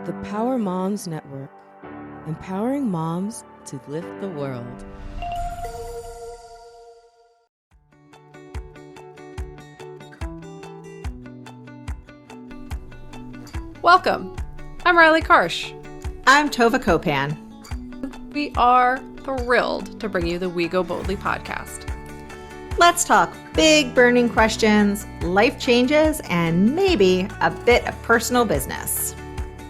The Power Moms Network, empowering moms to lift the world. Welcome. I'm Riley Karsh. I'm Tova Kopan. We are thrilled to bring you the We Go Boldly podcast. Let's talk big burning questions, life changes, and maybe a bit of personal business.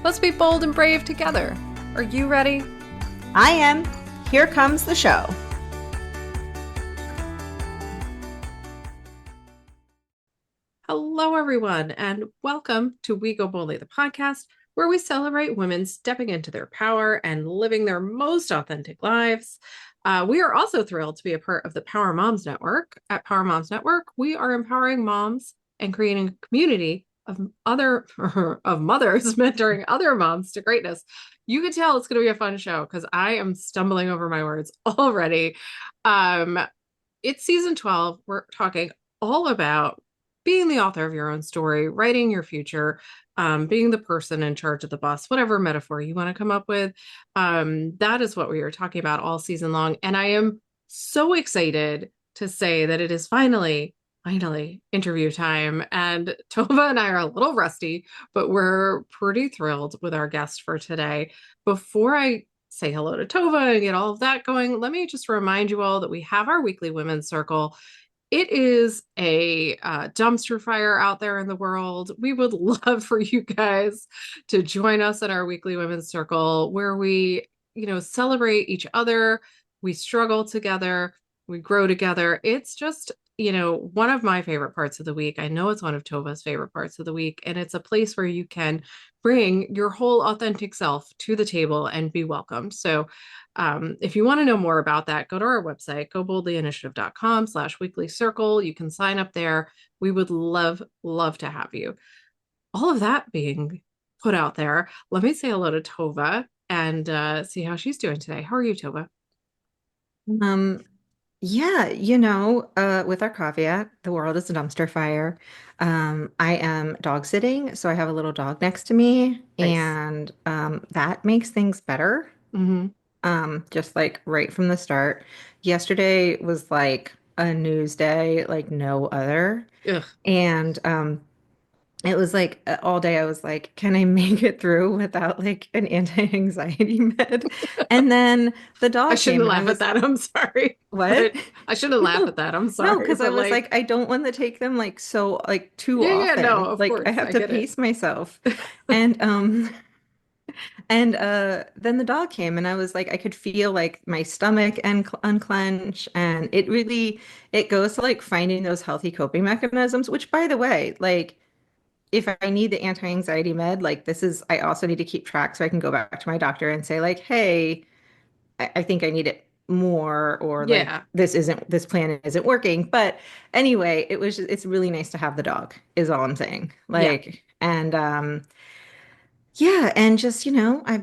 Let's be bold and brave together. Are you ready? I am. Here comes the show. Hello, everyone, and welcome to We Go Boldly, the podcast where we celebrate women stepping into their power and living their most authentic lives. We are also thrilled to be a part of the Power Moms Network. At Power Moms Network, we are empowering moms and creating a community of mothers mentoring other moms to greatness. You can tell it's going to be a fun show because I am stumbling over my words already. It's season 12. We're talking all about being the author of your own story, writing your future, being the person in charge of the bus, whatever metaphor you want to come up with. That is what we are talking about all season long. And I am so excited to say that it is finally interview time. And Tova and I are a little rusty, but we're pretty thrilled with our guest for today. Before I say hello to Tova and get all of that going, let me just remind you all that we have our weekly women's circle. It is a dumpster fire out there in the world. We would love for you guys to join us at our weekly women's circle where we, celebrate each other. We struggle together. We grow together. It's just, one of my favorite parts of the week. I know it's one of Tova's favorite parts of the week. And it's a place where you can bring your whole authentic self to the table and be welcomed. So if you want to know more about that, go to our website, goboldlyinitiative.com/weekly circle. You can sign up there. We would love to have you. All of that being put out there, let me say hello to Tova and see how she's doing today. How are you, Tova? With our caveat, the world is a dumpster fire. I am dog sitting, so I have a little dog next to me, Nice. and that makes things better. Mm-hmm. Just like right from the start. Yesterday was like a news day like no other. Ugh. And it was like all day I was like, can I make it through without like an anti-anxiety med? And then the I dog came shouldn't and I laugh at was, that. I'm sorry. what? But I shouldn't laugh No, at that. I'm no, sorry. because I But was like, I don't want to take them like so like too yeah, no, often. of Like I course. have I to get it. pace myself. And then the dog came and I was like, I could feel like my stomach and unclench. And it goes to like finding those healthy coping mechanisms, which by the way, like if I need the anti-anxiety med, like I also need to keep track so I can go back to my doctor and say like, hey, I think I need it more, or like Yeah. this plan isn't working. But anyway, it's really nice to have the dog is all I'm saying. Yeah. Like, and yeah, and just, I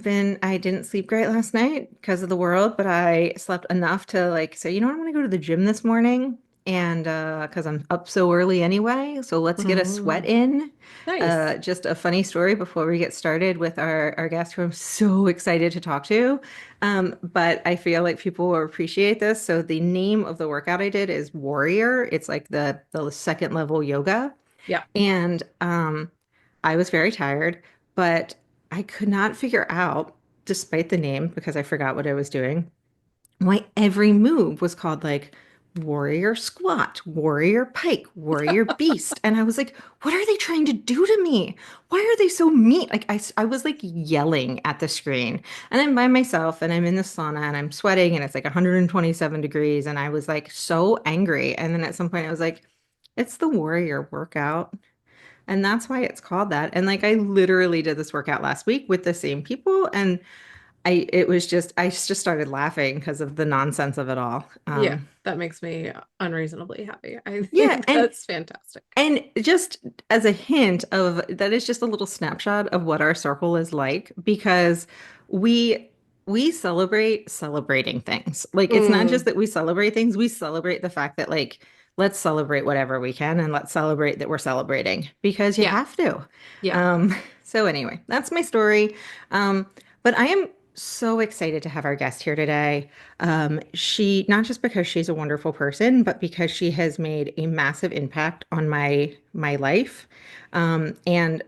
didn't sleep great last night because of the world, but I slept enough to like say, I'm going to go to the gym this morning and because I'm up so early anyway, so let's get a sweat Mm, in. nice. Just a funny story before we get started with our guest who I'm so excited to talk to. But I feel like people will appreciate this. So the name of the workout I did is Warrior. It's like the second level yoga. Yeah. And I was very tired, but I could not figure out, despite the name, because I forgot what I was doing, why every move was called like warrior squat, warrior pike, warrior beast. And I was like, what are they trying to do to me? Why are they so mean? Like I was like yelling at the screen and I'm by myself and I'm in the sauna and I'm sweating and it's like 127 degrees. And I was like so angry. And then at some point I was like, it's the warrior workout. And that's why it's called that. And like I literally did this workout last week with the same people and I just started laughing because of the nonsense of it all. Yeah. That makes me unreasonably happy. I Yeah, think that's fantastic. and just as a hint of that is just a little snapshot of what our circle is like because we we celebrate celebrating things. Like it's not just Mm, that we celebrate things, we celebrate the fact that like let's celebrate whatever we can and let's celebrate that we're celebrating because you yeah. have to. Yeah. Um So anyway, that's my story. But I am so excited to have our guest here today. She, not just because she's a wonderful person, but because she has made a massive impact on my life, and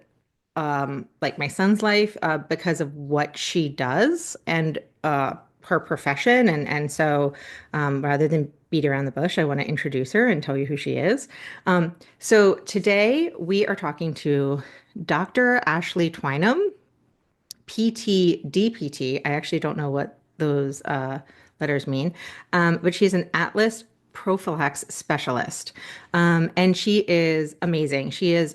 like my son's life, because of what she does and her profession. And so, rather than beat around the bush, I want to introduce her and tell you who she is. So today we are talking to Dr. Ashley Twynam, PT, DPT. I actually don't know what those letters mean, but she's an Atlas prophylax specialist. And she is amazing. She is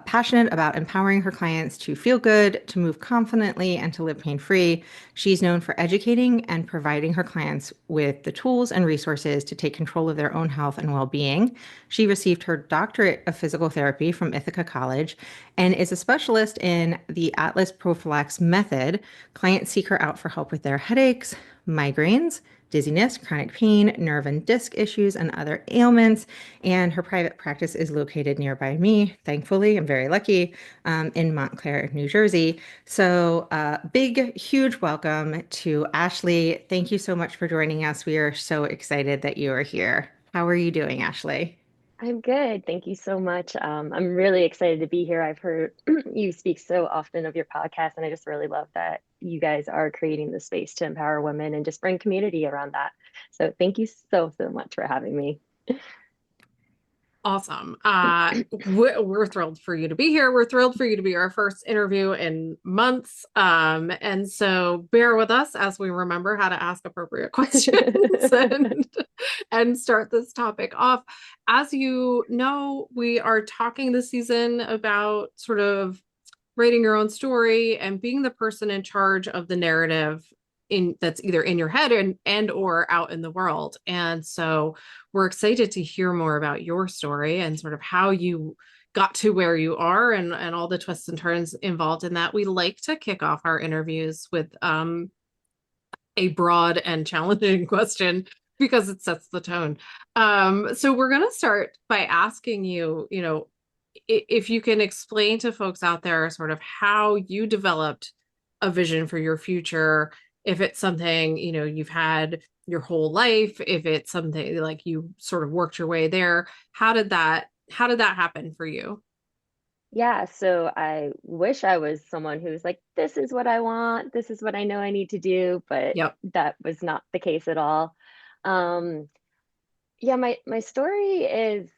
passionate about empowering her clients to feel good, to move confidently, and to live pain free. She's known for educating and providing her clients with the tools and resources to take control of their own health and well being. She received her doctorate of physical therapy from Ithaca College and is a specialist in the Atlas Prophylax method. Clients seek her out for help with their headaches, migraines, dizziness, chronic pain, nerve and disc issues, and other ailments. And her private practice is located nearby me. Thankfully, I'm very lucky, in Montclair, New Jersey. So, big, huge welcome to Ashley. Thank you so much for joining us. We are so excited that you are here. How are you doing, Ashley? I'm good. Thank you so much. I'm really excited to be here. I've heard you speak so often of your podcast, and I just really love that you guys are creating the space to empower women and just bring community around that. So thank you so, so much for having me. Awesome. We're thrilled for you to be here. We're thrilled for you to be our first interview in months. And so bear with us as we remember how to ask appropriate questions and start this topic off. As you know, we are talking this season about sort of writing your own story and being the person in charge of the narrative in that's either in your head and or out in the world. And so we're excited to hear more about your story and sort of how you got to where you are and all the twists and turns involved in that. We like to kick off our interviews with a broad and challenging question because it sets the tone. So we're going to start by asking you, if you can explain to folks out there sort of how you developed a vision for your future, if it's something, you've had your whole life, if it's something like you sort of worked your way there, how did that happen for you? Yeah, so I wish I was someone who's like, this is what I want, this is what I know I need to do, but Yep. that was not the case at all. Um, yeah, my story is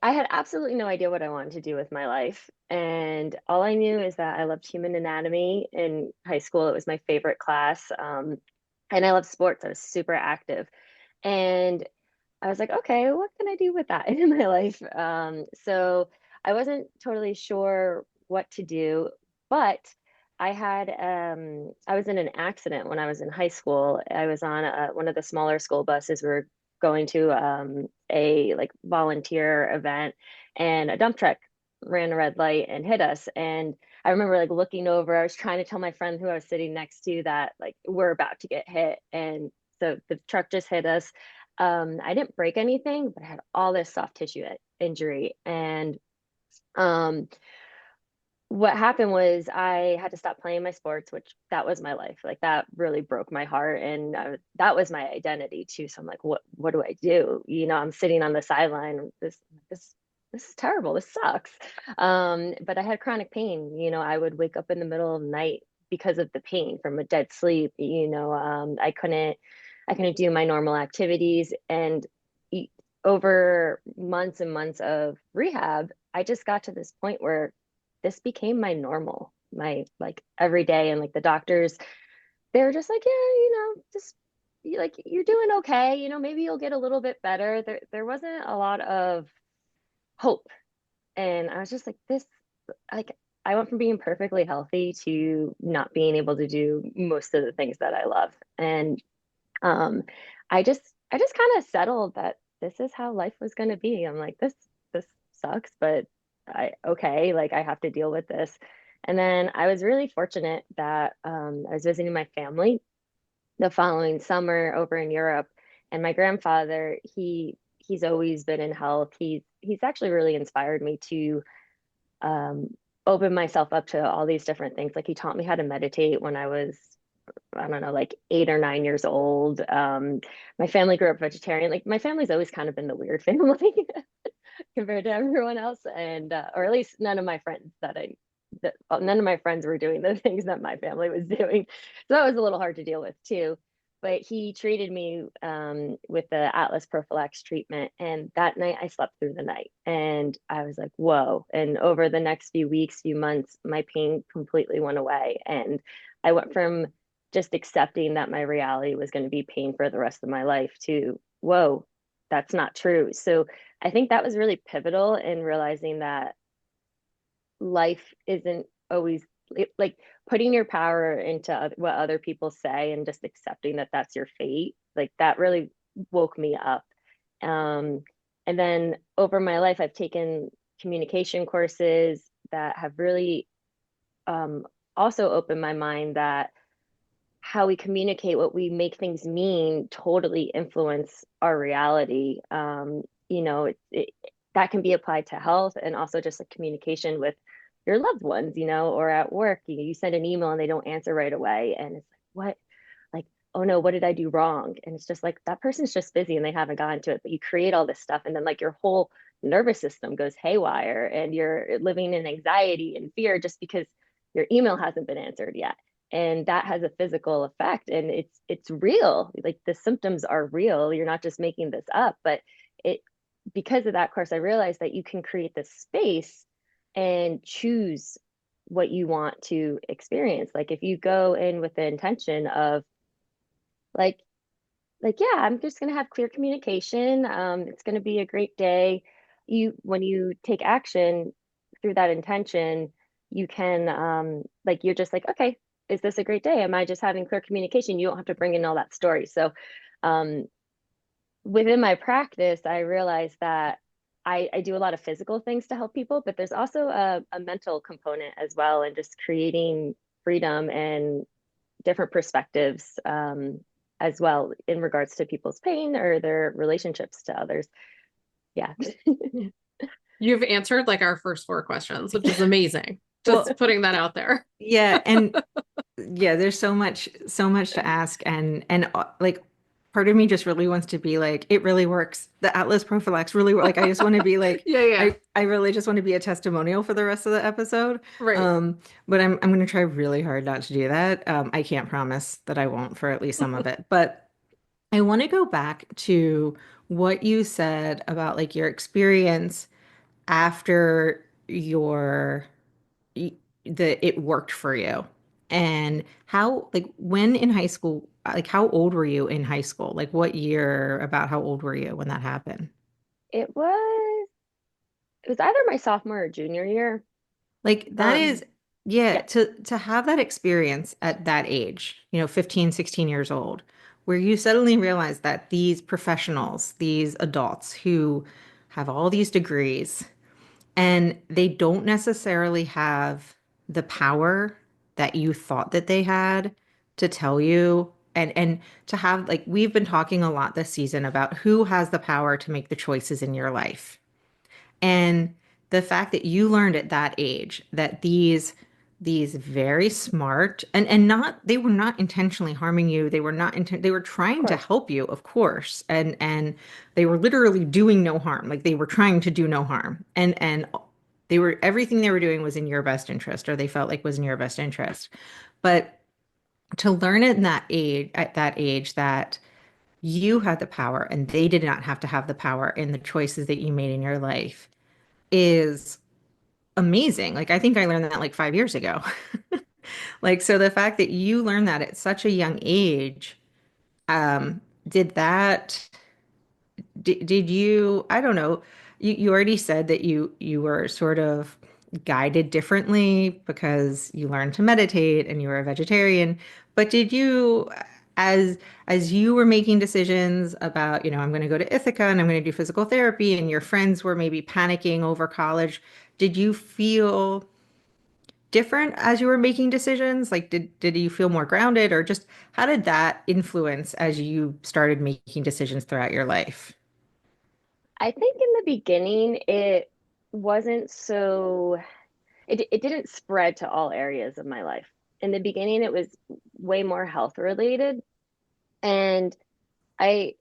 I had absolutely no idea what I wanted to do with my life. And all I knew is that I loved human anatomy in high school. It was my favorite class. And I loved sports. I was super active. And I was like, okay, what can I do with that in my life? So I wasn't totally sure what to do, but I was in an accident when I was in high school. I was on one of the smaller school buses. We were going to a like volunteer event, and a dump truck ran a red light and hit us. And I remember like looking over. I was trying to tell my friend who I was sitting next to that like we're about to get hit, and so the truck just hit us. I didn't break anything, but I had all this soft tissue injury. And um, what happened was I had to stop playing my sports, which that was my life. Like that really broke my heart, and that was my identity too. So I'm like, what do I do? I'm sitting on the sideline. This is terrible. This sucks. But I had chronic pain. I would wake up in the middle of the night because of the pain from a dead sleep. I couldn't do my normal activities, and e- over months and months of rehab, I just got to this point where this became my normal, my like every day. And like the doctors, they were just like, yeah, just like you're doing okay. Maybe you'll get a little bit better. There wasn't a lot of hope. And I was just like, like, I went from being perfectly healthy to not being able to do most of the things that I love. And um, I just kind of settled that this is how life was going to be. I'm like, this sucks, but okay, like I have to deal with this. And then I was really fortunate that I was visiting my family the following summer over in Europe, and my grandfather, he's always been in health. He's actually really inspired me to um, opened myself up to all these different things. Like he taught me how to meditate when I was, I don't know, like 8 or 9 years old. My family grew up vegetarian. Like my family's always kind of been the weird family compared to everyone else, and or at least none of my friends were doing the things that my family was doing. So that was a little hard to deal with too. But he treated me with the Atlas prophylax treatment. And that night I slept through the night. And I was like, whoa. And over the next few weeks, few months, my pain completely went away. And I went from just accepting that my reality was going to be pain for the rest of my life to, whoa, that's not true. So I think that was really pivotal in realizing that life isn't always like putting your power into what other people say and just accepting that that's your fate. Like that really woke me up. Um, and then over my life, I've taken communication courses that have really um, also opened my mind that how we communicate, what we make things mean, totally influence our reality. That can be applied to health and also just like communication with your loved ones, or at work. You send an email and they don't answer right away, and it's like, what? Like, oh no, what did I do wrong? And it's just like that person's just busy and they haven't gotten to it. But you create all this stuff, and then like your whole nervous system goes haywire, and you're living in anxiety and fear just because your email hasn't been answered yet, and that has a physical effect, and it's real. Like the symptoms are real, you're not just making this up. But it because of that course, I realized that you can create this space and choose what you want to experience. Like if you go in with the intention of like yeah, I'm just going to have clear communication, it's going to be a great day. When you take action through that intention, you can like you're just like, okay, is this a great day? Am I just having clear communication? You don't have to bring in all that story. So um within my practice, I realized that I do a lot of physical things to help people, but there's also a mental component as well, and just creating freedom and different perspectives as well in regards to people's pain or their relationships to others. Yeah. You've answered like our first four questions, which is amazing. Well, Just putting that out there. yeah, and yeah, there's so much to ask, and like part of me just really wants to be like, it really works. The Atlas prophylax really like I just want to be like, Yeah. I really just want to be a testimonial for the rest of the episode. Right. But I'm going to try really hard not to do that. I can't promise that I won't for at least some of it, but I want to go back to what you said about like your experience after your that it worked for you, and how, like, when in high school, like how old were you in high school, like what year, about how old were you when that happened? It was either my sophomore or junior year. Like that um is, yeah, yeah. to have that experience at that age, 15, 16 years old, where you suddenly realize that these professionals, these adults who have all these degrees, and they don't necessarily have the power that you thought that they had to tell you, and to have, like, we've been talking a lot this season about who has the power to make the choices in your life. And the fact that you learned at that age that these very smart, and not, they were not intentionally harming you, they were not they were Of trying to course. help you, of course, and they were literally doing no harm, like they were trying to do no harm, and they were, everything they were doing was in your best interest, or they felt like was in your best interest. But to learn at that age that you had the power and they did not have to have the power in the choices that you made in your life is amazing. Like, I think I learned that like 5 years ago. Like, so the fact that you learned that at such a young age, did that, did you, I don't know, you already said that you were sort of guided differently because you learned to meditate and you were a vegetarian, but did you, as you were making decisions about, I'm going to go to Ithaca and I'm going to do physical therapy, and your friends were maybe panicking over college, did you feel different as you were making decisions? Like, did you feel more grounded, or just how did that influence as you started making decisions throughout your life? I think in the beginning it wasn't so it didn't spread to all areas of my life. In the beginning, it was way more health related. And I,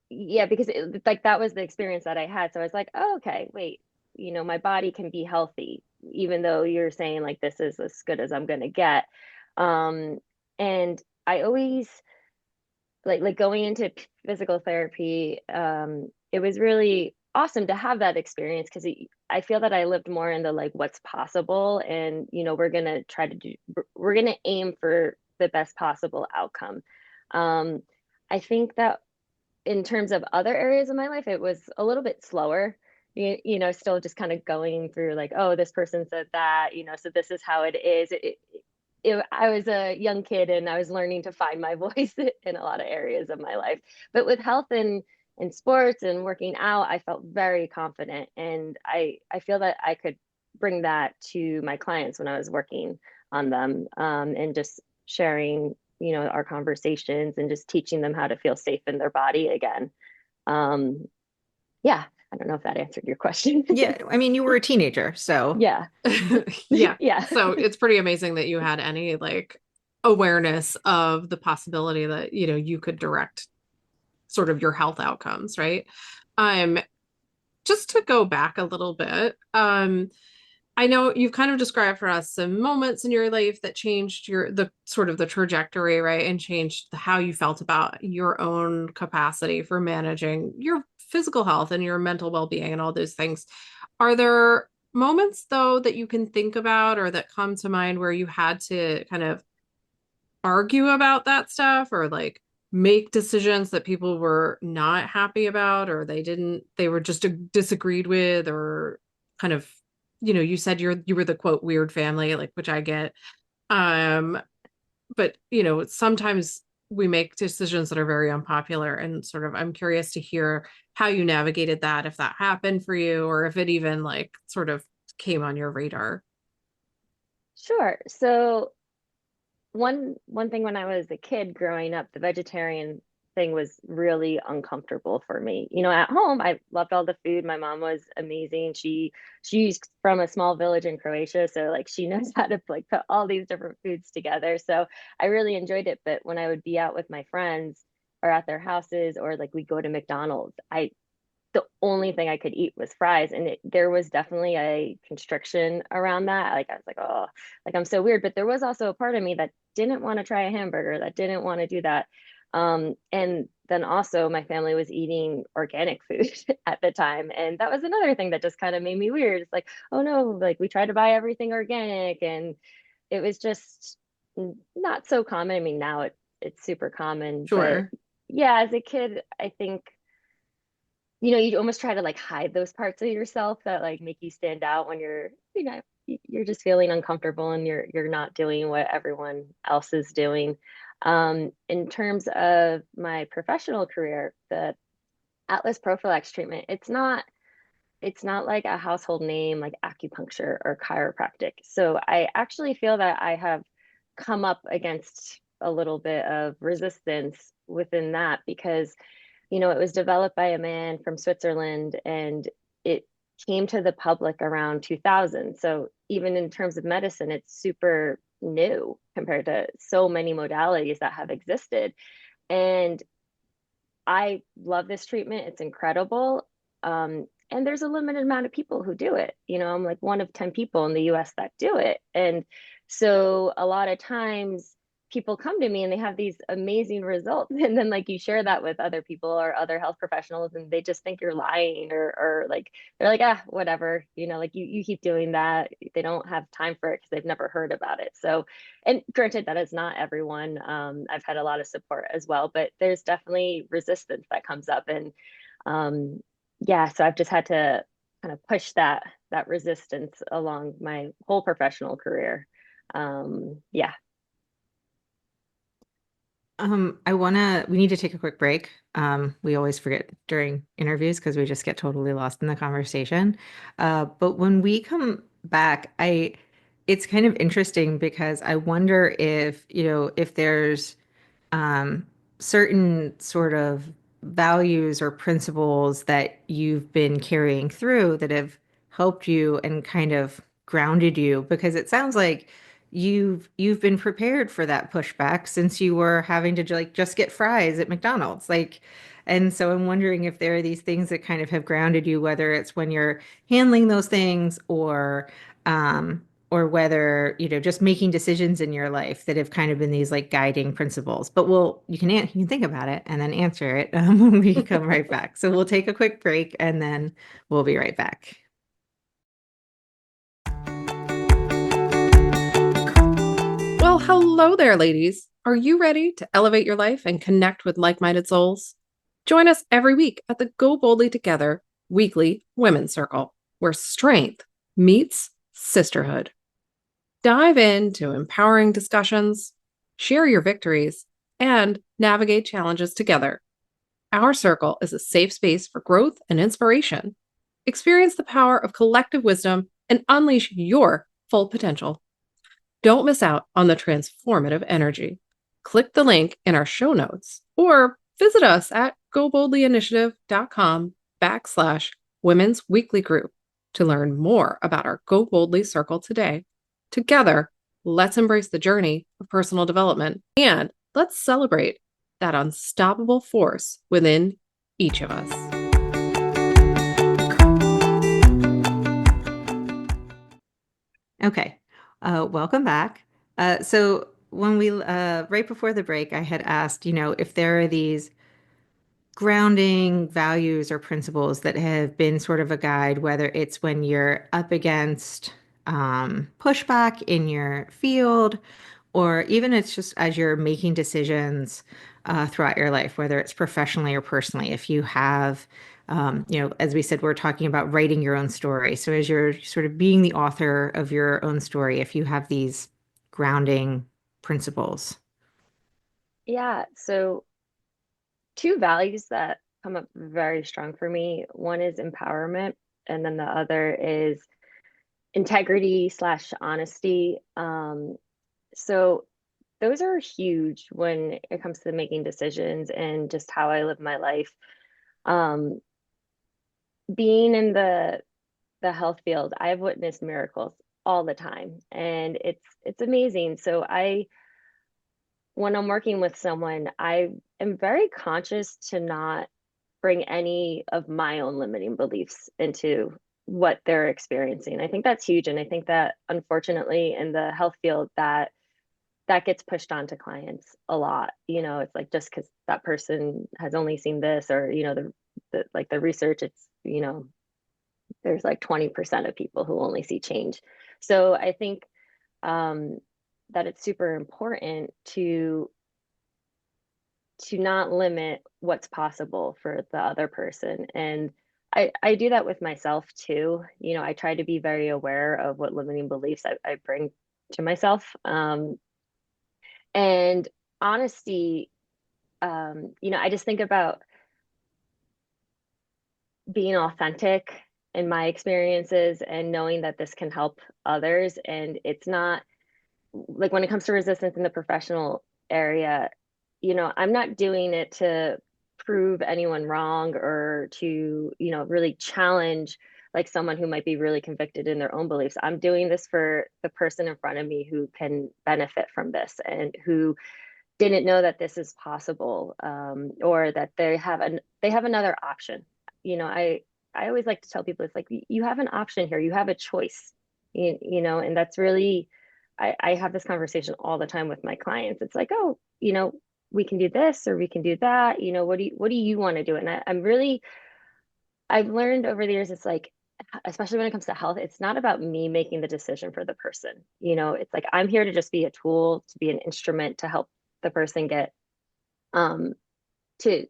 yeah, because like that was the experience that I had. So I was like, oh, okay, wait, my body can be healthy, even though you're saying like this is as good as I'm gonna get. Um, and I always like going into physical therapy. It was really awesome to have that experience because I feel that I lived more in the like what's possible, and we're gonna aim for the best possible outcome. Um, I think that in terms of other areas of my life, it was a little bit slower. Still just kind of going through like, oh, this person said that, so this is how it is. I was a young kid and I was learning to find my voice in a lot of areas of my life. But with health and sports and working out, I felt very confident. And I feel that I could bring that to my clients when I was working on them, and just sharing our conversations and just teaching them how to feel safe in their body again. um yeah, I don't know if that answered your question. Yeah, I mean, you were a teenager, so Yeah. Yeah. Yeah. So it's pretty amazing that you had any like awareness of the possibility that, you could direct sort of your health outcomes, right? Um, just to go back a little bit, I know you've kind of described for us some moments in your life that changed the sort of the trajectory, right? And changed how you felt about your own capacity for managing your physical health and your mental well-being and all those things. Are there moments though that you can think about or that come to mind where you had to kind of argue about that stuff or like make decisions that people were not happy about or they were just disagreed with or kind of, you said you were the quote weird family, like, which I get. um but sometimes we make decisions that are very unpopular, and sort of I'm curious to hear how you navigated that, if that happened for you or if it even like sort of came on your radar. Sure. So one thing when I was a kid growing up, the vegetarian thing was really uncomfortable for me. At home, I loved all the food. My mom was amazing. She's from a small village in Croatia, so like she knows how to like put all these different foods together. So I really enjoyed it. But when I would be out with my friends or at their houses or like we go to McDonald's, I the only thing I could eat was fries. And there was definitely a constriction around that. Like I was like, oh, like I'm so weird. But there was also a part of me that didn't want to try a hamburger, that didn't want to do that. And then also my family was eating organic food at the time. And that was another thing that just kind of made me weird. It's like, oh no, like we try to buy everything organic. And it was just not so common. I mean, now it's super common. But Sure. yeah, as a kid, I think you almost try to like hide those parts of yourself that like make you stand out when you're just feeling uncomfortable and you're not doing what everyone else is doing. In terms of my professional career, the Atlas Prophylax treatment, it's not like a household name like acupuncture or chiropractic. So I actually feel that I have come up against a little bit of resistance within that because it was developed by a man from Switzerland and it came to the public around 2000. So even in terms of medicine, it's super new compared to so many modalities that have existed. And I love this treatment. It's incredible. And there's a limited amount of people who do it. I'm like one of 10 people in the US that do it. And so a lot of times people come to me and they have these amazing results. And then like you share that with other people or other health professionals and they just think you're lying or like they're like, ah, whatever, like you keep doing that. They don't have time for it because they've never heard about it. So, and granted that is not everyone. I've had a lot of support as well, but there's definitely resistance that comes up. And um, yeah, so I've just had to kind of push that resistance along my whole professional career. Yeah. we need to take a quick break. We always forget during interviews because we just get totally lost in the conversation. But when we come back, it's kind of interesting because I wonder if, if there's um, certain sort of values or principles that you've been carrying through that have helped you and kind of grounded you? Because it sounds like you've been prepared for that pushback since you were having to like just get fries at McDonald's. Like, and so I'm wondering if there are these things that kind of have grounded you, whether it's when you're handling those things or whether, just making decisions in your life that have kind of been these like guiding principles. But you can think about it and then answer it when we come right back. So we'll take a quick break and then we'll be right back. Well, hello there, ladies. Are you ready to elevate your life and connect with like-minded souls? Join us every week at the Go Boldly Together weekly Women's Circle, where strength meets sisterhood. Dive into empowering discussions, share your victories, and navigate challenges together. Our circle is a safe space for growth and inspiration. Experience the power of collective wisdom and unleash your full potential. Don't miss out on the transformative energy. Click the link in our show notes or visit us at goboldlyinitiative.com/women's weekly group to learn more about our Go Boldly Circle today. Together, let's embrace the journey of personal development and let's celebrate that unstoppable force within each of us. Okay, welcome back. So when we right before the break, I had asked, if there are these grounding values or principles that have been sort of a guide, whether it's when you're up against pushback in your field, or even it's just as you're making decisions throughout your life, whether it's professionally or personally. If you have, as we said, we're talking about writing your own story. So as you're sort of being the author of your own story, if you have these grounding principles. Yeah, so two values that come up very strong for me. One is empowerment, and then the other is integrity slash honesty. So those are huge when it comes to making decisions and just how I live my life. Um, Being in the health field, I've witnessed miracles all the time, and it's amazing. So when I'm working with someone, I am very conscious to not bring any of my own limiting beliefs into what they're experiencing. I think that's huge. And I think that unfortunately in the health field that gets pushed onto clients a lot. It's like just because that person has only seen this or, the research, it's, there's like 20% of people who only see change. So I think um, that it's super important to not limit what's possible for the other person. And I do that with myself too. I try to be very aware of what limiting beliefs I bring to myself. And honesty, I just think about being authentic in my experiences and knowing that this can help others. And it's not like when it comes to resistance in the professional area, I'm not doing it to prove anyone wrong or to, really challenge like someone who might be really convicted in their own beliefs. I'm doing this for the person in front of me who can benefit from this and who didn't know that this is possible, or that they have another option. I always like to tell people it's like you have an option here, you have a choice, and that's really I have this conversation all the time with my clients. It's like, oh, we can do this or we can do that. What do you want to do? And I've learned over the years, it's like, especially when it comes to health, it's not about me making the decision for the person. It's like I'm here to just be a tool, to be an instrument to help the person get um to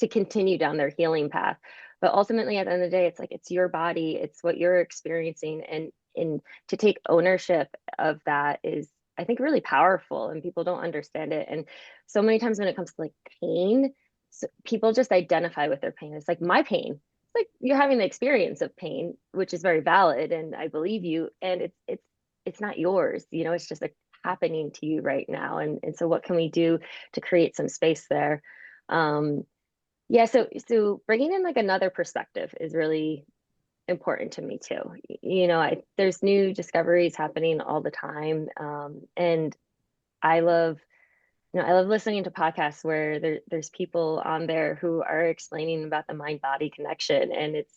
continue down their healing path. But ultimately at the end of the day, it's like it's your body, it's what you're experiencing, and to take ownership of that is, I think, really powerful, and people don't understand it. And so many times when it comes to like pain, so people just identify with their pain. It's like my pain. It's like you're having the experience of pain, which is very valid, and I believe you. And it's not yours. It's just like happening to you right now. And so what can we do to create some space there? Yeah, so bringing in like another perspective is really important to me too. You know, there's new discoveries happening all the time. And I love, I love listening to podcasts where there's people on there who are explaining about the mind body connection, and it's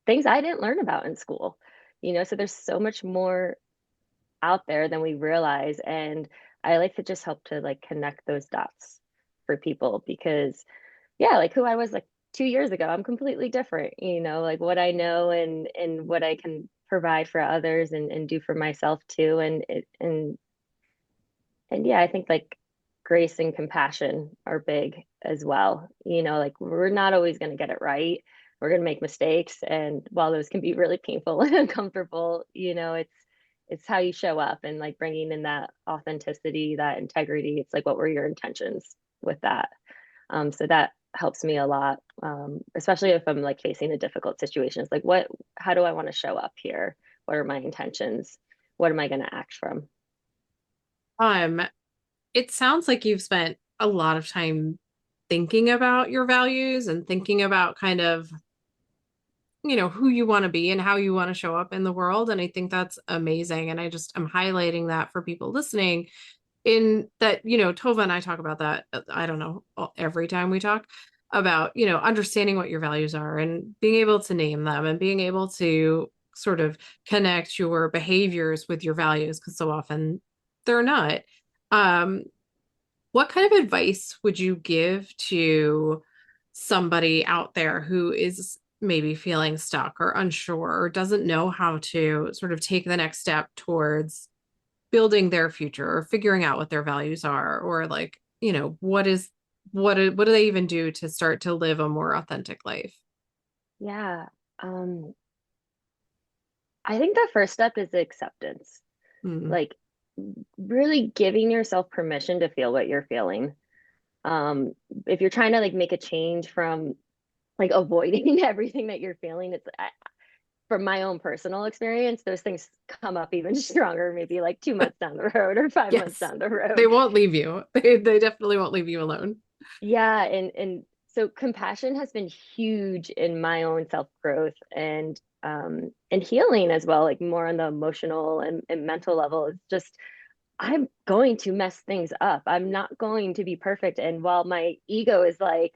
things I didn't learn about in school. So there's so much more out there than we realize, and I like to just help to like connect those dots for people because yeah, like who I was like 2 years ago, I'm completely different, like what I know and what I can provide for others and do for myself too. And yeah, I think like grace and compassion are big as well. Like we're not always going to get it right. We're going to make mistakes. And while those can be really painful and uncomfortable, it's how you show up and like bringing in that authenticity, that integrity. It's like, what were your intentions with that? So that helps me a lot, especially if I'm like facing a difficult situation. It's like, how do I want to show up here? What are my intentions? What am I going to act from? Um, it sounds like you've spent a lot of time thinking about your values and thinking about kind of, who you want to be and how you want to show up in the world. And I think that's amazing. And I'm highlighting that for people listening in that, Tova and I talk about that, I don't know, every time we talk about, understanding what your values are and being able to name them and being able to sort of connect your behaviors with your values, because so often they're not. Um, what kind of advice would you give to somebody out there who is maybe feeling stuck or unsure or doesn't know how to sort of take the next step towards building their future or figuring out what their values are, or like, what do they even do to start to live a more authentic life? Yeah. Um, I think the first step is acceptance. Mm. Like really giving yourself permission to feel what you're feeling. If you're trying to like make a change from like avoiding everything that you're feeling, from my own personal experience, those things come up even stronger, maybe like 2 months down the road or 5 months Yes, down the they road. won't leave you. They definitely won't leave you alone. Yeah, and so compassion has been huge in my own self-growth and healing as well, like more on the emotional and mental level. It's just I'm going to mess things up. I'm not going to be perfect. And while my ego is like,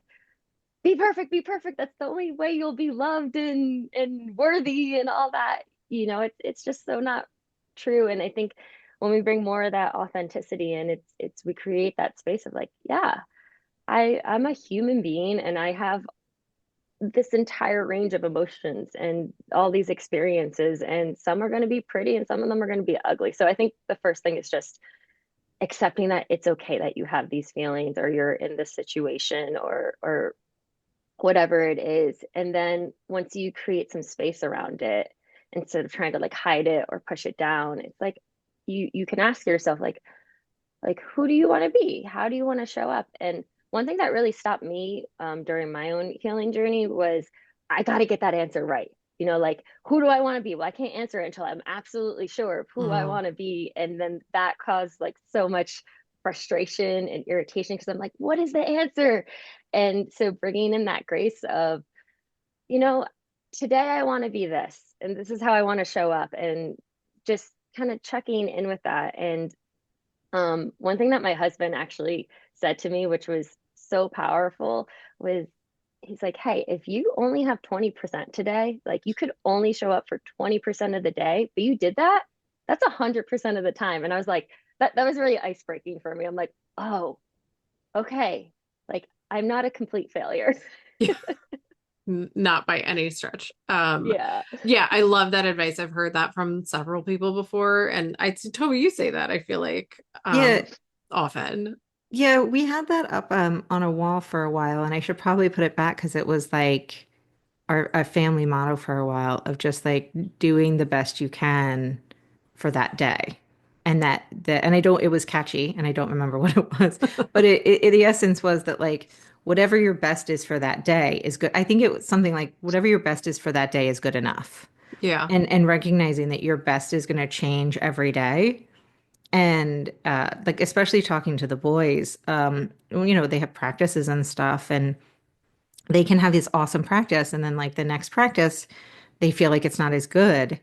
be perfect, that's the only way you'll be loved and worthy and all that, it's just so not true. And I think when we bring more of that authenticity in, it's we create that space of like, yeah, I'm a human being and I have this entire range of emotions and all these experiences, and some are going to be pretty and some of them are going to be ugly. So I think the first thing is just accepting that it's okay that you have these feelings or you're in this situation or whatever it is. And then once you create some space around it, instead of trying to like hide it or push it down, it's like you can ask yourself like who do you want to be? How do you want to show up? And one thing that really stopped me during my own healing journey was I got to get that answer right. Like who do I want to be? Well, I can't answer it until I'm absolutely sure of who I Mm. want to be. And then that caused like so much frustration and irritation because I'm like, what is the answer? And so bringing in that grace of, you know, today I want to be this, and this is how I want to show up, and just kind of checking in with that. And one thing that my husband actually said to me, which was so powerful, was he's like, hey, if you only have 20% today, like you could only show up for 20% of the day, but you did that, that's 100% of the time. And I was like, that was really ice breaking for me. I'm like, oh, okay. Like I'm not a complete failure. Not by any stretch. Yeah. Yeah, I love that advice. I've heard that from several people before, and Toby, you say that, I feel like, Yeah, often. yeah, we had that up on a wall for a while, and I should probably put it back because it was like our family motto for a while of just like doing the best you can for that day. And and I don't, it was catchy and I don't remember what it was, but the essence was that like whatever your best is for that day is good. I think it was something like whatever your best is for that day is good enough. Yeah. And recognizing that your best is going to change every day. And like especially talking to the boys, they have practices and stuff, and they can have this awesome practice, and then like the next practice they feel like it's not as good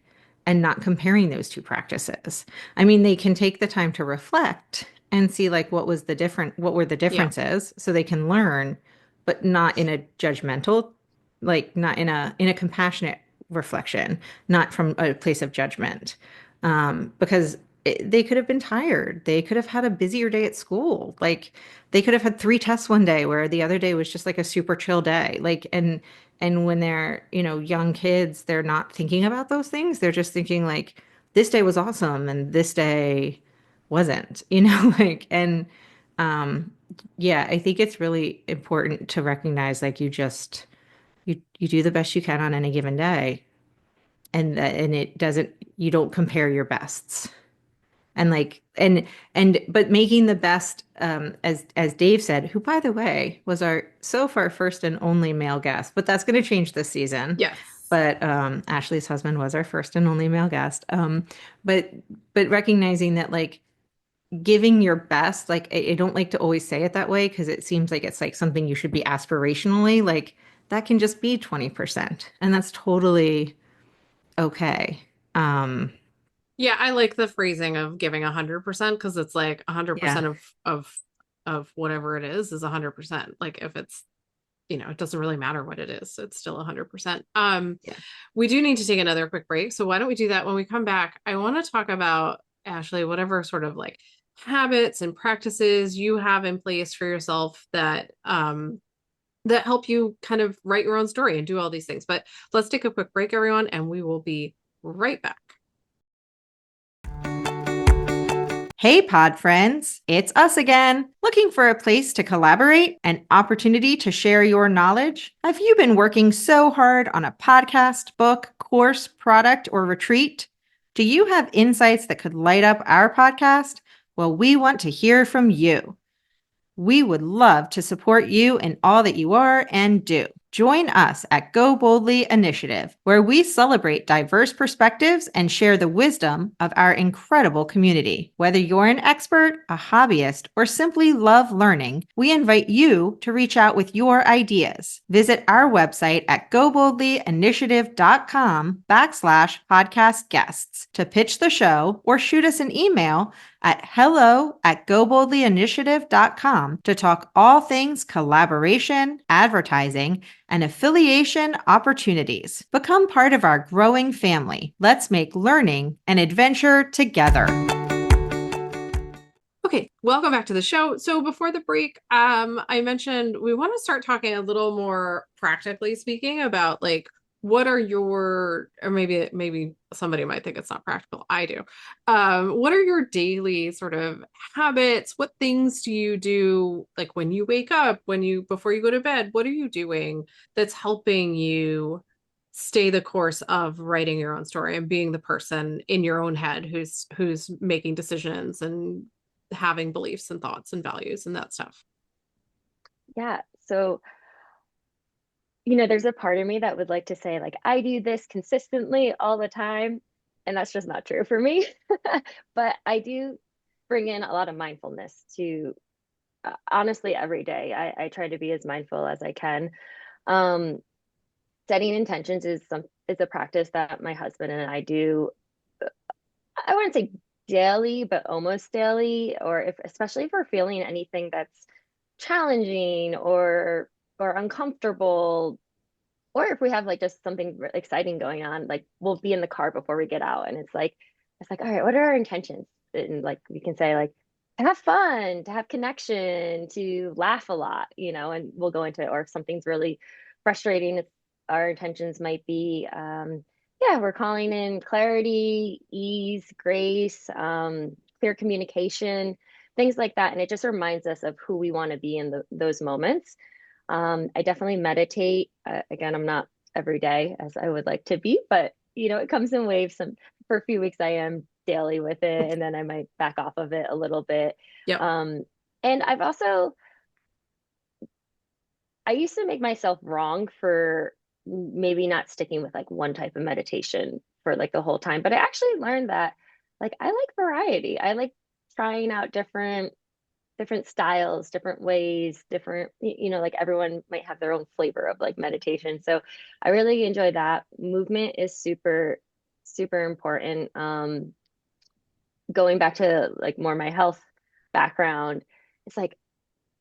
and not comparing those two practices. I mean, they can take the time to reflect and see like what were the Yeah. differences so they can learn, but not in a judgmental, like not in a compassionate reflection, not from a place of judgment. Because they could have been tired. They could have had a busier day at school. Like they could have had 3 tests one day where the other day was just like a super chill day. Like, and when they're, young kids, they're not thinking about those things. They're just thinking like this day was awesome and this day wasn't, like, and um yeah, I think it's really important to recognize like you do the best you can on any given day, and it doesn't, you don't compare your bests. And like and but making the best, as Dave said, who by the way was our so far first and only male guest, but that's going to change this season. Yes. But Ashley's husband was our first and only male guest. But recognizing that like giving your best, like I don't like to always say it that way because it seems like it's like something you should be aspirationally, like that can just be 20%, and that's totally okay. Um, Yeah, I like the phrasing of giving 100% because it's like yeah. 100% of whatever it is 100%. Like if it's, it doesn't really matter what it is. It's still 100%. Yeah. We do need to take another quick break. So why don't we do that when we come back? I want to talk about, Ashley, whatever sort of like habits and practices you have in place for yourself that help you kind of write your own story and do all these things. But let's take a quick break, everyone, and we will be right back. Hey, pod friends, it's us again. Looking for a place to collaborate, an opportunity to share your knowledge? Have you been working so hard on a podcast, book, course, product, or retreat? Do you have insights that could light up our podcast? Well, we want to hear from you. We would love to support you in all that you are and do. Join us at Go Boldly Initiative, where we celebrate diverse perspectives and share the wisdom of our incredible community. Whether you're an expert, a hobbyist, or simply love learning, we invite you to reach out with your ideas. Visit our website at goboldlyinitiative.com/podcast guests to pitch the show or shoot us an email at hello@goboldlyinitiative.com to talk all things collaboration, advertising, and affiliation opportunities. Become part of our growing family. Let's make learning an adventure together. Okay, welcome back to the show. So before the break, I mentioned we want to start talking a little more practically speaking about like what are your, or maybe somebody might think it's not practical. I do. What are your daily sort of habits? What things do you do like when you wake up, before you go to bed? What are you doing that's helping you stay the course of writing your own story and being the person in your own head who's making decisions and having beliefs and thoughts and values and that stuff? Yeah. So, there's a part of me that would like to say, like, I do this consistently all the time. And that's just not true for me. But I do bring in a lot of mindfulness to honestly every day. I try to be as mindful as I can. Um, Setting intentions is a practice that my husband and I do. I wouldn't say daily, but almost daily, or especially if we're feeling anything that's challenging or uncomfortable, or if we have like just something exciting going on, like we'll be in the car before we get out and it's like, all right, what are our intentions? And like we can say like to have fun, to have connection, to laugh a lot, and we'll go into, or if something's really frustrating, our intentions might be yeah, we're calling in clarity, ease, grace, clear communication, things like that. And it just reminds us of who we want to be in those moments. I definitely meditate. Again, I'm not every day as I would like to be, but it comes in waves. For a few weeks, I am daily with it, and then I might back off of it a little bit. Yep. And I used to make myself wrong for maybe not sticking with like one type of meditation for like the whole time, but I actually learned that like I like variety. I like trying out different different styles, different ways, different, like everyone might have their own flavor of like meditation. So I really enjoy that. Movement is super, super important. Going back to like more my health background, it's like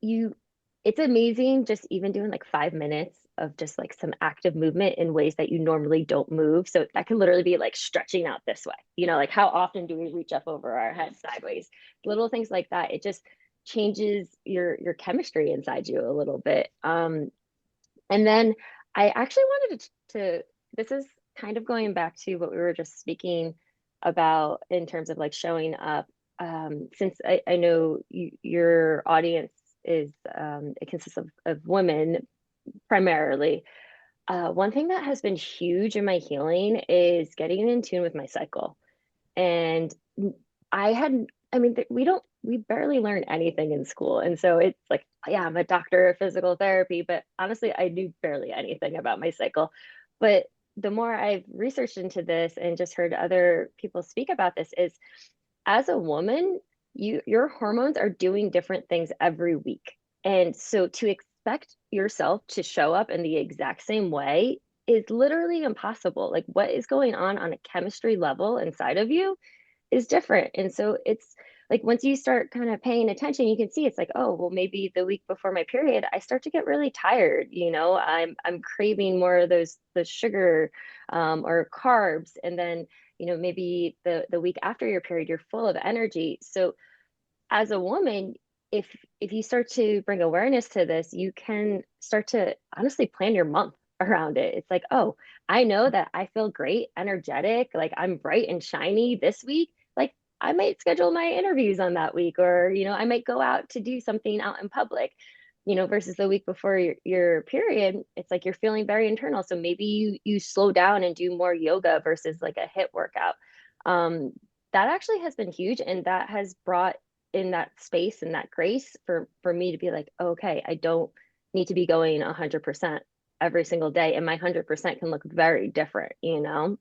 you it's amazing just even doing like 5 minutes of just like some active movement in ways that you normally don't move. So that can literally be like stretching out this way. Like how often do we reach up over our head sideways? Little things like that. It just changes your chemistry inside you a little bit. And then I actually wanted to this is kind of going back to what we were just speaking about in terms of like showing up. Since I know your audience is it consists of women primarily. One thing that has been huge in my healing is getting in tune with my cycle. And I had, I mean, we barely learn anything in school. And so it's like, yeah, I'm a doctor of physical therapy, but honestly, I knew barely anything about my cycle. But the more I've researched into this and just heard other people speak about this, is as a woman, your hormones are doing different things every week. And so to expect yourself to show up in the exact same way is literally impossible. Like what is going on a chemistry level inside of you is different. And so it's like once you start kind of paying attention, you can see it's like, oh, well, maybe the week before my period, I start to get really tired. I'm craving more of the sugar or carbs. And then, maybe the week after your period, you're full of energy. So as a woman, if you start to bring awareness to this, you can start to honestly plan your month around it. It's like, oh, I know that I feel great, energetic, like I'm bright and shiny this week. Like I might schedule my interviews on that week, or I might go out to do something out in public. Versus the week before your period, it's like you're feeling very internal. So maybe you slow down and do more yoga versus like a HIIT workout. Um, that actually has been huge, and that has brought in that space and that grace for me to be like, okay, I don't need to be going 100% every single day, and my 100% can look very different. So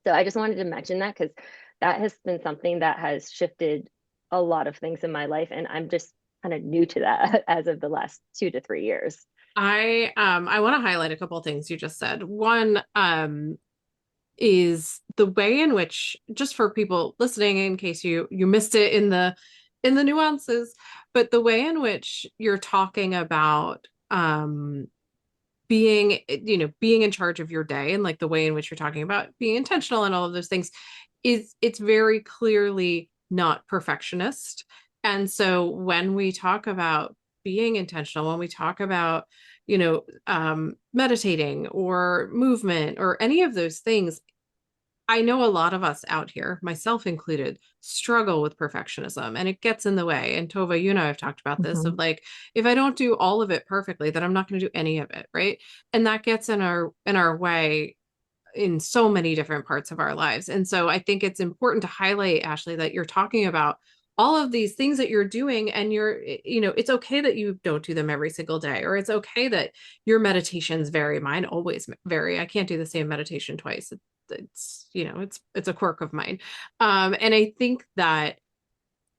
I just wanted to mention that because that has been something that has shifted a lot of things in my life, and I'm just kind of new to that as of the last 2 to 3 years. I want to highlight a couple of things you just said. One is the way in which, just for people listening in case you missed it in the nuances, but the way in which you're talking about being being in charge of your day, and like the way in which you're talking about being intentional and all of those things, it's very clearly not perfectionist. And so when we talk about being intentional, when we talk about meditating or movement or any of those things, I know a lot of us out here, myself included, struggle with perfectionism, and it gets in the way. And Tova, you and I have talked about this of like, if I don't do all of it perfectly, then I'm not going to do any of it, right? And that gets in our way in so many different parts of our lives. And so I think it's important to highlight, Ashley, that you're talking about all of these things that you're doing, and it's okay that you don't do them every single day, or it's okay that your meditations vary. Mine always vary. I can't do the same meditation twice. It's a quirk of mine. And I think that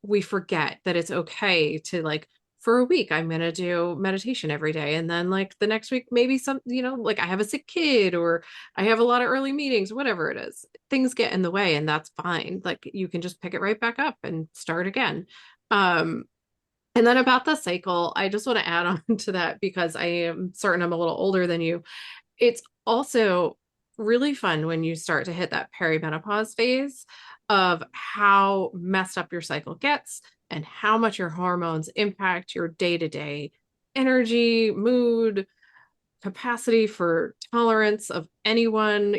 we forget that it's okay to, like, for a week I'm going to do meditation every day, and then like the next week maybe some, like I have a sick kid, or I have a lot of early meetings, whatever it is, things get in the way, and that's fine. Like you can just pick it right back up and start again. And then about the cycle, I just want to add on to that, because I am certain I'm a little older than you. It's also really fun when you start to hit that perimenopause phase of how messed up your cycle gets and how much your hormones impact your day-to-day energy, mood, capacity for tolerance of anyone,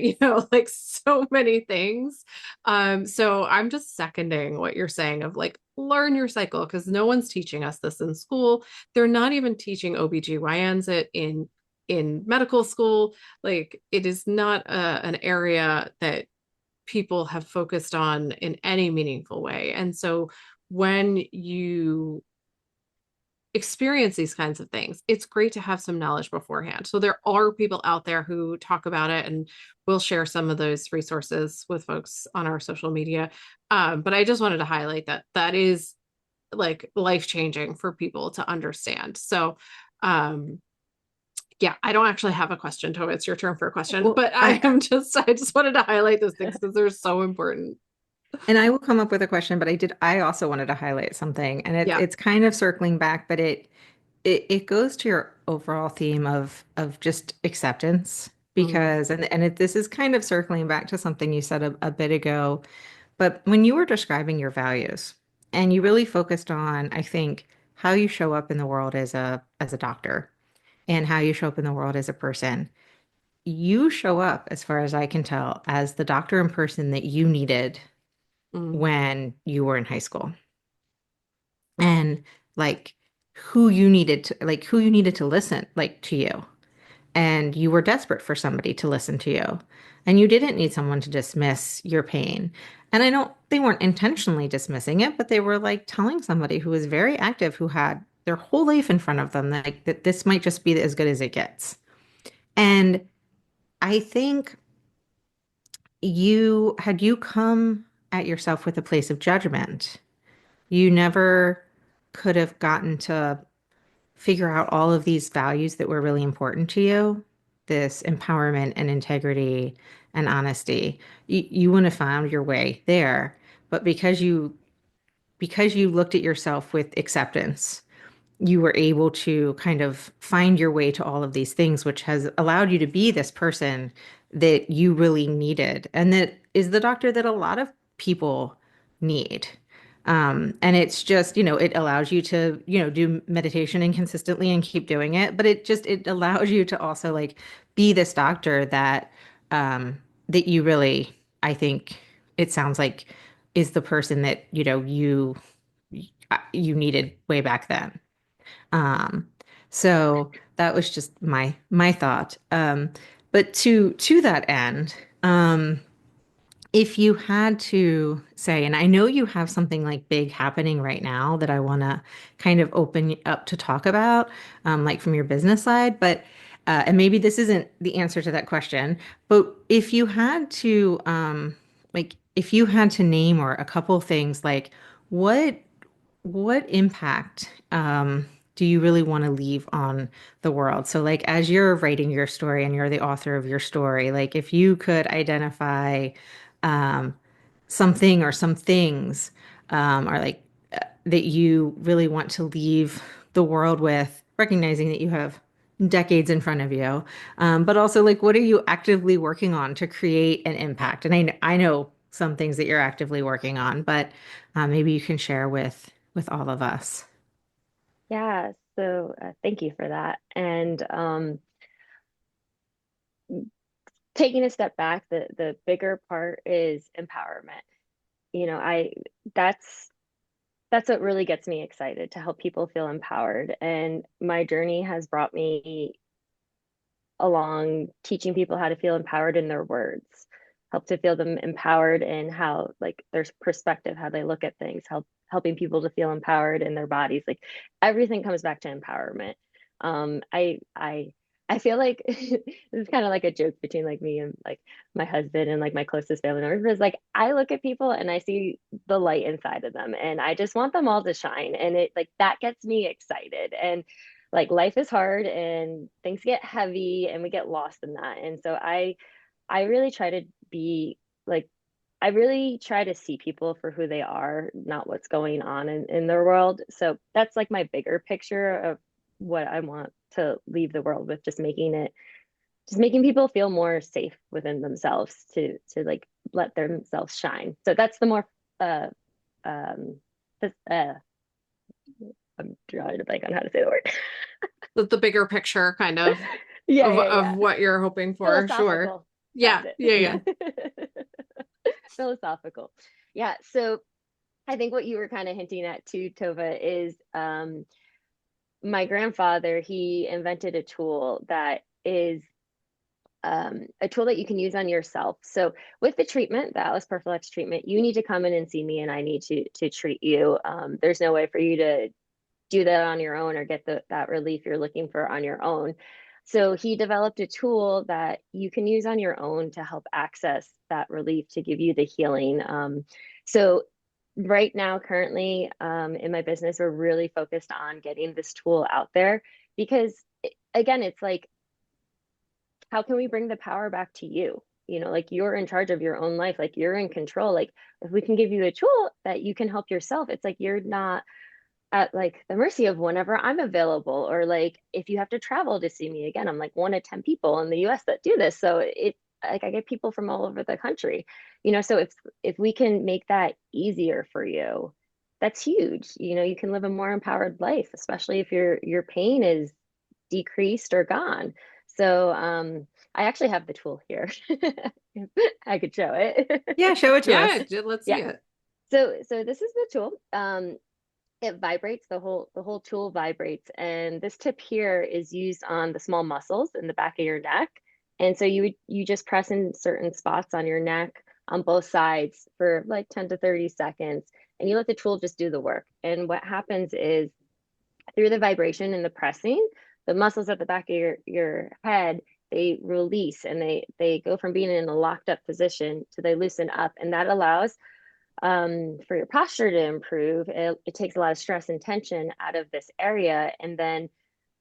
like so many things. So I'm just seconding what you're saying of like, learn your cycle, because no one's teaching us this in school. They're not even teaching OBGYNs it in medical school. Like it is not an area that people have focused on in any meaningful way. And so when you experience these kinds of things, it's great to have some knowledge beforehand. So there are people out there who talk about it, and we'll share some of those resources with folks on our social media. But I just wanted to highlight that is like life-changing for people to understand. So, yeah, I don't actually have a question, Tova. It's your turn for a question, Well, but I just wanted to highlight those things because they're so important. and I will come up with a question, but I also wanted to highlight something, and Yeah. it's kind of circling back, but it goes to your overall theme of just acceptance Mm, because this is kind of circling back to something you said a bit ago, but when you were describing your values and you really focused on, I think, how you show up in the world as a doctor and how you show up in the world as a person, you show up, as far as I can tell, as the doctor and person that you needed mm, when you were in high school. And like who you needed to listen like to you. And you were desperate for somebody to listen to you. And you didn't need someone to dismiss your pain. And I know they weren't intentionally dismissing it, but they were like telling somebody who was very active, who had their whole life in front of them, like that this might just be as good as it gets. And I think had you come at yourself with a place of judgment, you never could have gotten to figure out all of these values that were really important to you, this empowerment and integrity and honesty. You wouldn't have found your way there. But because you looked at yourself with acceptance, you were able to kind of find your way to all of these things, which has allowed you to be this person that you really needed. And that is the doctor that a lot of people need. And it's just, it allows you to, do meditation and consistently and keep doing it. But it allows you to also like be this doctor that you really, I think it sounds like is the person that, you needed way back then. Um, so that was just my thought. But to that end, if you had to say, and I know you have something like big happening right now that I want to kind of open up to talk about, like from your business side, but and maybe this isn't the answer to that question, but if you had to, like, if you had to name or a couple things, like what what impact do you really want to leave on the world? So, like, as you're writing your story and you're the author of your story, like, if you could identify um, something or some things, or like that you really want to leave the world with, recognizing that you have decades in front of you, but also like, what are you actively working on to create an impact? And I know some things that you're actively working on, but maybe you can share with all of us. Yeah, so thank you for that. And taking a step back, the bigger part is empowerment. You know, I that's what really gets me excited, to help people feel empowered. And my journey has brought me along teaching people how to feel empowered in their words, help to feel them empowered in how, like, their perspective, how they look at things, helping people to feel empowered in their bodies. Like, everything comes back to empowerment. I feel like this is kind of like a joke between like me and like my husband and like my closest family members. Is like, I look at people and I see the light inside of them, and I just want them all to shine, and it, like, that gets me excited. And like, life is hard and things get heavy and we get lost in that. And so I really try to be like, I really try to see people for who they are, not what's going on in their world. So that's like my bigger picture of what I want to leave the world with, just making people feel more safe within themselves, to like let themselves shine. So that's the more uh um I'm drawing a blank on how to say the word. the bigger picture kind Yeah, yeah, of yeah. what you're hoping for. Sure. Philosophical. Yeah, That's it. yeah, Yeah. yeah. Philosophical. Yeah. So I think what you were kind of hinting at too, Tova, is my grandfather, he invented a tool that is a tool that you can use on yourself. So with the treatment, the Alice Perflex treatment, you need to come in and see me, and I need to treat you. There's no way for you to do that on your own or get that relief you're looking for on your own. So he developed a tool that you can use on your own to help access that relief, to give you the healing. So right now, currently, in my business, we're really focused on getting this tool out there because, again, it's like, how can we bring the power back to you? You know, like you're in charge of your own life, like you're in control. Like if we can give you a tool that you can help yourself, it's like you're not at like the mercy of whenever I'm available, or like if you have to travel to see me again, I'm like one of 10 people in the US that do this. So it like I get people from all over the country, you know, so if we can make that easier for you, that's huge. You know, you can live a more empowered life, especially if your pain is decreased or gone. So I actually have the tool here. I could show it. Yeah, show it to us. Yeah, let's see Yeah. it. So this is the tool. It vibrates, the whole tool vibrates, and this tip here is used on the small muscles in the back of your neck. And so you just press in certain spots on your neck on both sides for like 10 to 30 seconds, and you let the tool just do the work. And what happens is through the vibration and the pressing, the muscles at the back of your head, they release, and they go from being in a locked up position to they loosen up, and that allows for your posture to improve. It takes a lot of stress and tension out of this area. And then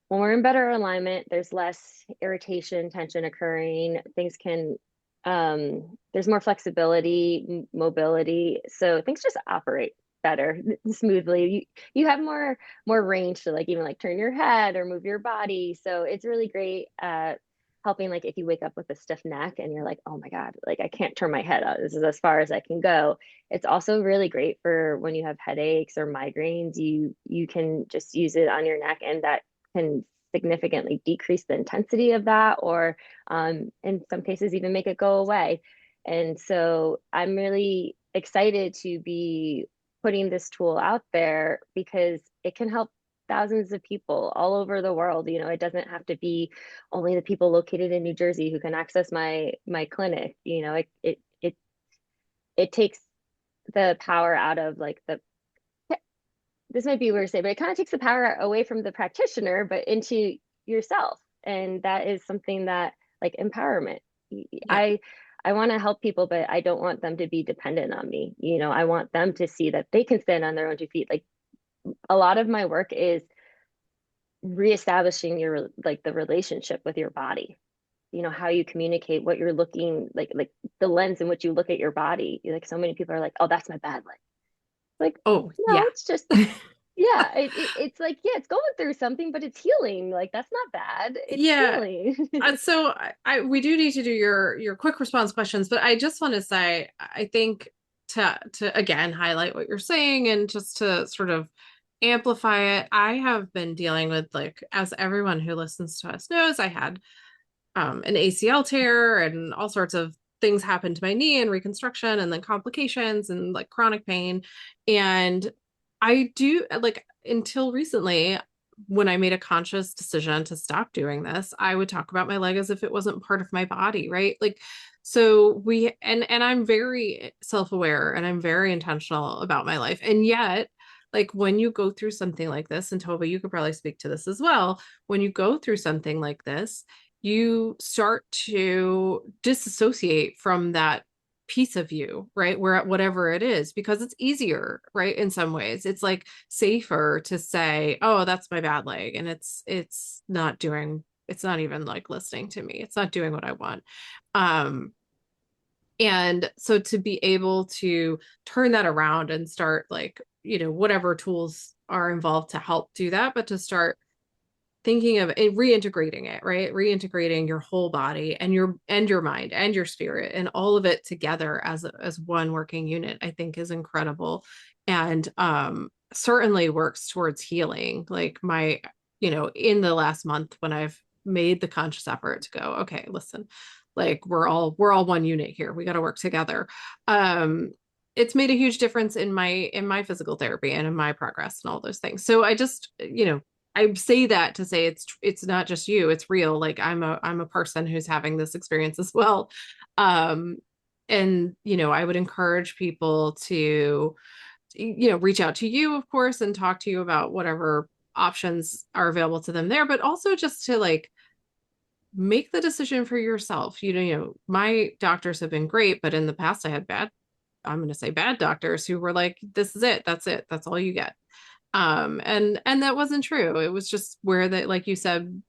when we're in better alignment, there's less irritation, tension occurring. Things can, there's more flexibility, mobility. So things just operate better, smoothly. You have more range to like even like turn your head or move your body. So it's really great at helping, like if you wake up with a stiff neck and you're like, oh my God, like I can't turn my head out. This is as far as I can go. It's also really great for when you have headaches or migraines. You can just use it on your neck, and that can significantly decrease the intensity of that, or in some cases even make it go away. And so I'm really excited to be putting this tool out there because it can help thousands of people all over the world. You know, it doesn't have to be only the people located in New Jersey who can access my clinic. You know, it takes the power out of like the, this might be weird to say, but it kind of takes the power away from the practitioner, but into yourself. And that is something that, like, empowerment. Yeah. I want to help people, but I don't want them to be dependent on me. You know, I want them to see that they can stand on their own 2 feet. Like a lot of my work is reestablishing your like the relationship with your body. You know, how you communicate, what you're looking like the lens in which you look at your body. Like so many people are like, oh, that's my bad leg. Like, Oh, no, yeah. it's just, yeah, it's like, yeah, it's going through something, but it's healing. Like, that's not bad. It's Yeah. healing. So we do need to do your quick response questions, but I just want to say, I think to again highlight what you're saying and just to sort of amplify it. I have been dealing with, like, as everyone who listens to us knows, I had an ACL tear and all sorts of things happened to my knee and reconstruction and then complications and like chronic pain. And I do, like, until recently, when I made a conscious decision to stop doing this, I would talk about my leg as if it wasn't part of my body, right? Like, so and I'm very self-aware and I'm very intentional about my life. And yet, like when you go through something like this, and Toba, you could probably speak to this as well, when you go through something like this, you start to disassociate from that piece of you, right? Where whatever it is, because it's easier, right? In some ways, it's like safer to say, "Oh, that's my bad leg," and it's not doing, it's not even like listening to me. It's not doing what I want. Um, and so to be able to turn that around and start, like, whatever tools are involved to help do that, but to start thinking of it, reintegrating it, right? Reintegrating your whole body and your mind and your spirit and all of it together as one working unit, I think is incredible. And certainly works towards healing. Like in the last month when I've made the conscious effort to go, okay, listen, like we're all one unit here. We got to work together. It's made a huge difference in my physical therapy and in my progress and all those things. So I just, I say that to say it's not just you, it's real. Like I'm a person who's having this experience as well. And I would encourage people to, reach out to you, of course, and talk to you about whatever options are available to them there, but also just to like make the decision for yourself. My doctors have been great, but in the past I had bad I'm going to say bad doctors who were like, this is it. That's all you get. And that wasn't true. It was just where that, like you said,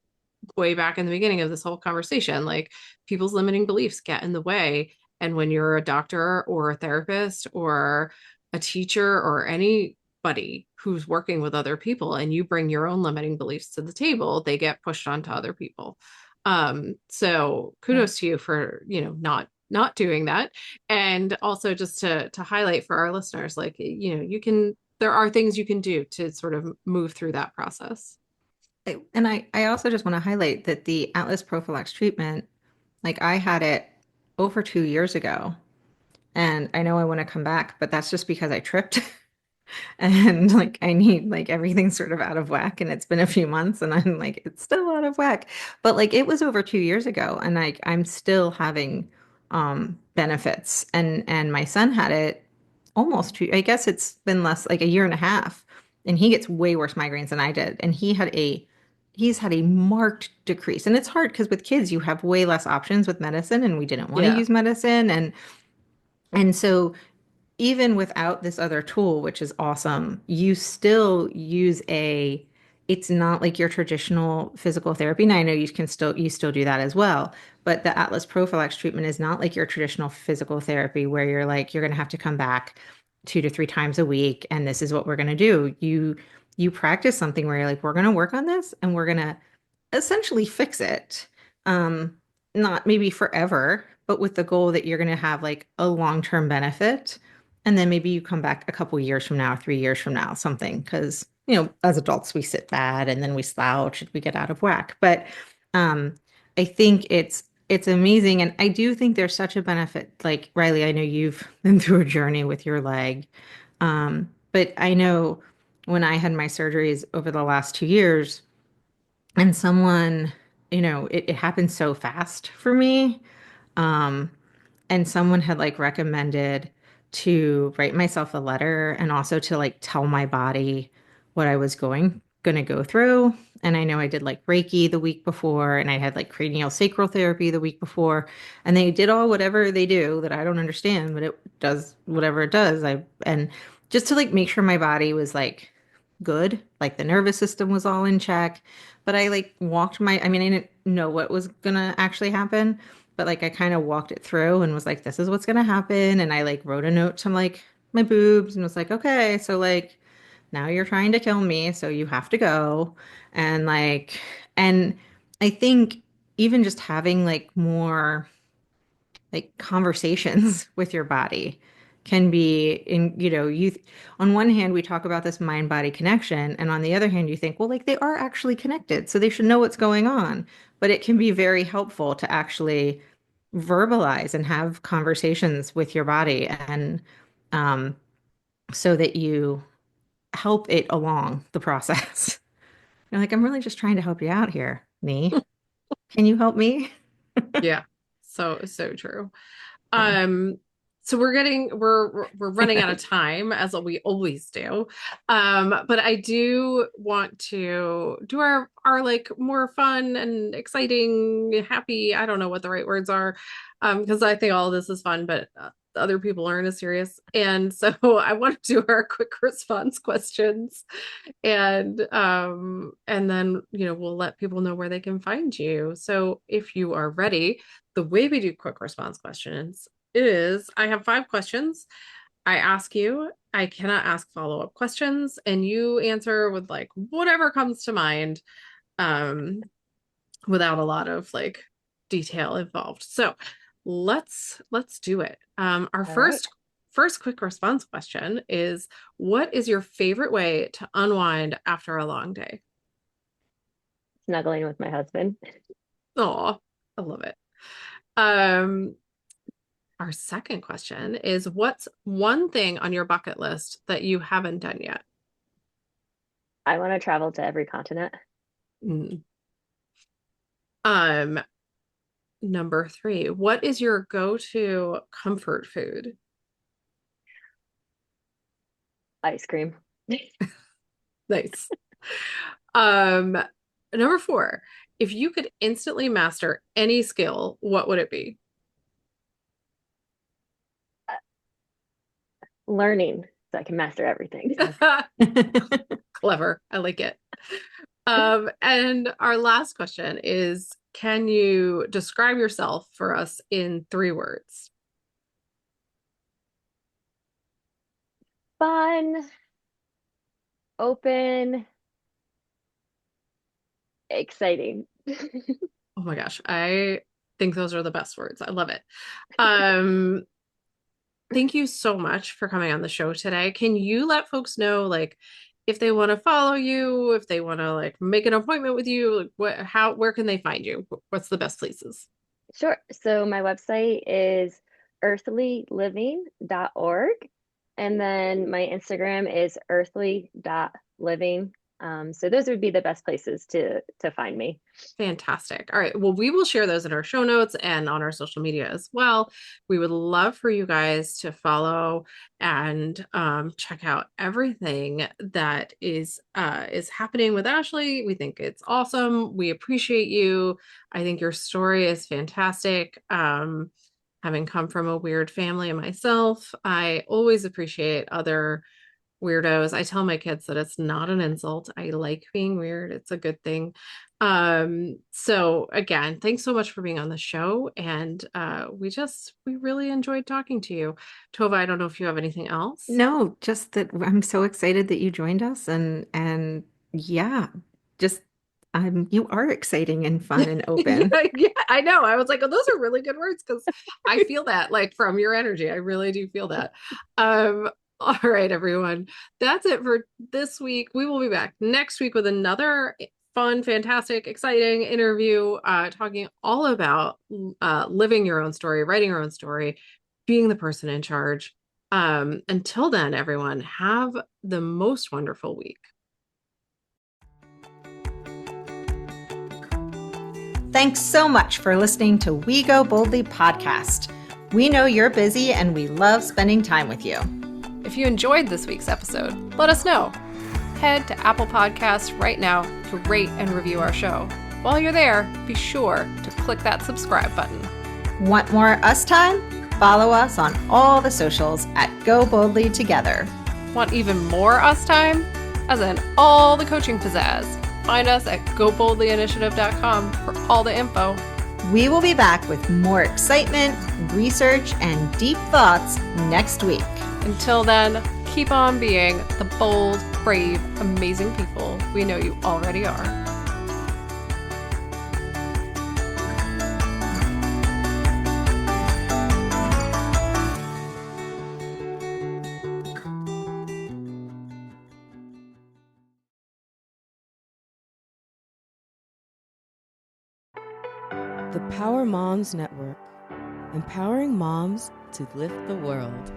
way back in the beginning of this whole conversation, like people's limiting beliefs get in the way. And when you're a doctor or a therapist or a teacher or anybody who's working with other people and you bring your own limiting beliefs to the table, they get pushed onto other people. So kudos to you for, not doing that. And also just to highlight for our listeners, like, there are things you can do to sort of move through that process. And I also just want to highlight that the Atlas Prophylax treatment, like I had it over 2 years ago. And I know I want to come back, but that's just because I tripped. And like I need like everything's sort of out of whack and it's been a few months and I'm like it's still out of whack. But like it was over 2 years ago and like I'm still having benefits and my son had it almost two, I guess it's been less like a year and a half and he gets way worse migraines than I did and he's had a marked decrease. And it's hard because with kids you have way less options with medicine and we didn't want to Yeah. use medicine and so even without this other tool, which is awesome, you still use it's not like your traditional physical therapy. And I know you still do that as well. But the Atlas Prophylax treatment is not like your traditional physical therapy where you're like, you're going to have to come back 2 to 3 times a week. And this is what we're going to do. You practice something where you're like, we're going to work on this and we're going to essentially fix it. Um, Not maybe forever, but with the goal that you're going to have like a long-term benefit. And then maybe you come back a couple years from now, 3 years from now, something. Because, as adults, we sit bad and then we slouch and we get out of whack. But I think it's amazing. And I do think there's such a benefit. Like, Riley, I know you've been through a journey with your leg. But I know when I had my surgeries over the last 2 years, and someone, it happened so fast for me. Um, and someone had like recommended to write myself a letter and also to like tell my body what I was gonna go through. And I know I did like Reiki the week before, and I had like cranial sacral therapy the week before, and they did all whatever they do that I don't understand, but it does whatever it does. And just to like make sure my body was like good, like the nervous system was all in check. But I like I mean, I didn't know what was gonna actually happen, but like I kind of walked it through and was like, this is what's gonna happen. And I like wrote a note to like my boobs and was like, okay, so like now you're trying to kill me, so you have to go. And and I think even just having like more like conversations with your body can be on one hand we talk about this mind body connection and on the other hand you think well like they are actually connected so they should know what's going on, but it can be very helpful to actually verbalize and have conversations with your body and um, so that you help it along the process. You're like, I'm really just trying to help you out here, Nee. Can you help me? Yeah. So true. Yeah. Um, so we're running out of time as we always do. But I do want to do our like more fun and exciting, happy, I don't know what the right words are, because I think all of this is fun, but other people aren't as serious. And so I want to do our quick response questions and then we'll let people know where they can find you. So if you are ready, the way we do quick response questions is I have 5 questions. I ask you, I cannot ask follow-up questions, and you answer with like whatever comes to mind, um, without a lot of like detail involved. So let's do it. Our All right. first quick response question is, what is your favorite way to unwind after a long day? Snuggling with my husband. Oh, I love it. Um, our second question is, what's one thing on your bucket list that you haven't done yet? I want to travel to every continent. Mm. Um, Number 3, what is your go-to comfort food? Ice cream. Nice. Um, Number 4, if you could instantly master any skill, what would it be? learning so I can master everything. Clever. I like it. And our last question is, can you describe yourself for us in 3 words? Fun, open, exciting. Oh my gosh, I think those are the best words. I love it. Um, thank you so much for coming on the show today. Can you let folks know, like, if they want to follow you, if they want to like make an appointment with you, like where can they find you? What's the best places? Sure. So my website is earthlyliving.org. And then my Instagram is earthly.living. So those would be the best places to find me. Fantastic. All right. Well, we will share those in our show notes and on our social media as well. We would love for you guys to follow and check out everything that is happening with Ashley. We think it's awesome. We appreciate you. I think your story is fantastic. Having come from a weird family myself, I always appreciate other weirdos. I tell my kids that it's not an insult. I like being weird. It's a good thing. So again, thanks so much for being on the show. And we really enjoyed talking to you. Tova, I don't know if you have anything else. No, just that I'm so excited that you joined us and yeah, just you are exciting and fun and open. Yeah, I know. I was like, oh, those are really good words because I feel that like from your energy. I really do feel that. All right, everyone. That's it for this week. We will be back next week with another fun, fantastic, exciting interview, talking all about living your own story, writing your own story, being the person in charge. Until then, everyone, have the most wonderful week. Thanks so much for listening to We Go Boldly podcast. We know you're busy and we love spending time with you. If you enjoyed this week's episode, let us know. Head to Apple Podcasts right now to rate and review our show. While you're there, be sure to click that subscribe button. Want more us time? Follow us on all the socials at Go Boldly Together. Want even more us time? As in all the coaching pizzazz. Find us at goboldlyinitiative.com for all the info. We will be back with more excitement, research, and deep thoughts next week. Until then, keep on being the bold, brave, amazing people we know you already are. The Power Moms Network, empowering moms to lift the world.